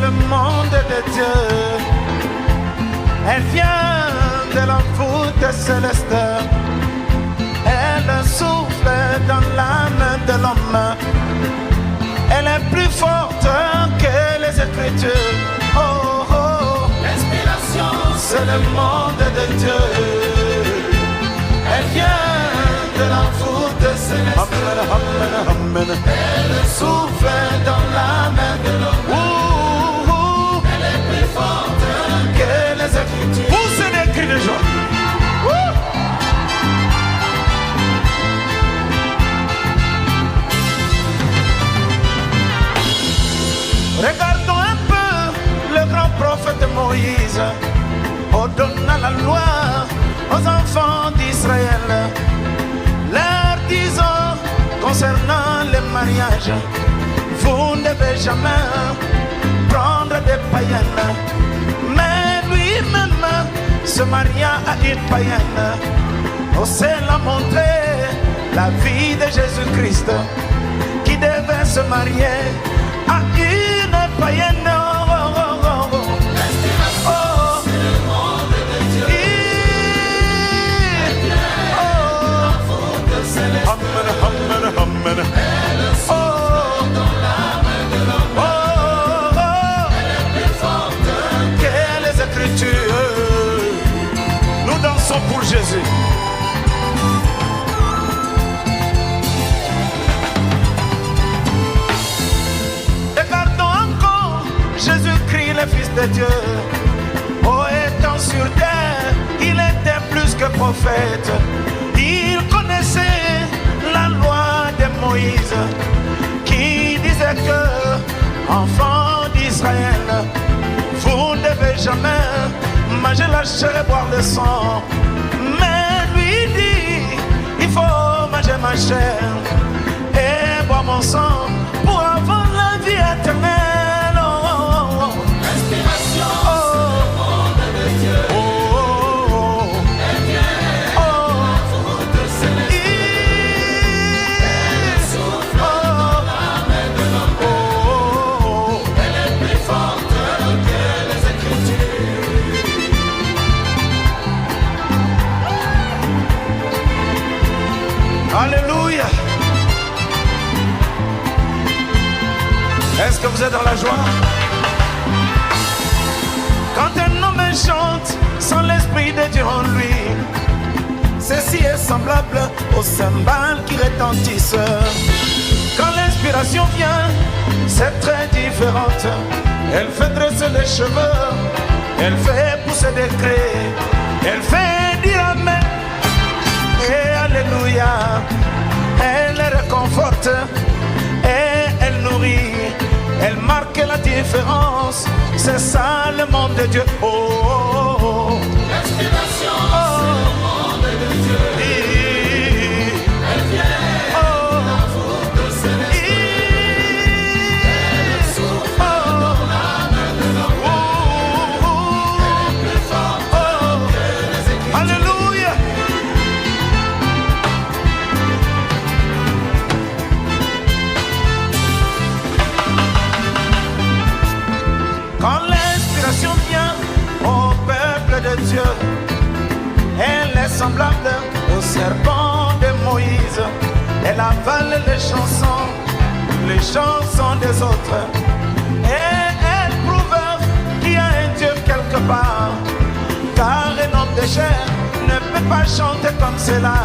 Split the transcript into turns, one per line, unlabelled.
le monde de Dieu. Elle vient de la voûte céleste. Elle souffle dans l'âme de l'homme. Elle est plus forte que les Écritures. Oh, oh. L'inspiration, c'est le monde de Dieu. Elle vient de la voûte céleste. Elle souffle dans l'âme de l'homme. Elle est plus forte que les Écritures. Poussez des cris de joie. Regardons un peu le grand prophète Moïse, ordonnant la loi aux enfants d'Israël, leur disant concernant le mariage, vous ne devez jamais prendre des païennes. Mais lui-même se maria à une païenne. Osez la montrer la vie de Jésus-Christ, qui devait se marier à une païenne. L'inspiration, c'est le monde de Dieu. Elle souffle dans l'âme de l'homme. Elle est plus forte que les Écritures. Nous dansons pour Jésus. Jésus-Christ, le Fils de Dieu, oh, étant sur terre, il était plus que prophète. Il connaissait la loi de Moïse, qui disait que, enfants d'Israël, vous ne devez jamais manger la chair et boire le sang. Mais lui dit, il faut manger ma chair et boire mon sang pour avoir la vie éternelle. Alléluia. Est-ce que vous êtes dans la joie? Quand un homme chante sans l'esprit de Dieu en lui, ceci est semblable aux cymbales qui retentissent. Quand l'inspiration vient, c'est très différente. Elle fait dresser les cheveux, elle fait pousser des cris, elle fait dire amen et alléluia. Elle réconforte et elle nourrit. Elle marque la différence. C'est ça le monde de Dieu. Oh, oh, oh. L'inspiration, c'est le monde de Dieu. Elle vient de la voûte céleste. Elle souffle dans l'âme de l'homme. Elle est plus forte que les Écritures. Alléluia. Quand l'inspiration vient au peuple de Dieu, elle est semblable au serpent de Moïse. Elle avale les chansons des autres. Et elle prouve qu'il y a un Dieu quelque part. Car un homme de chair ne peut pas chanter comme cela.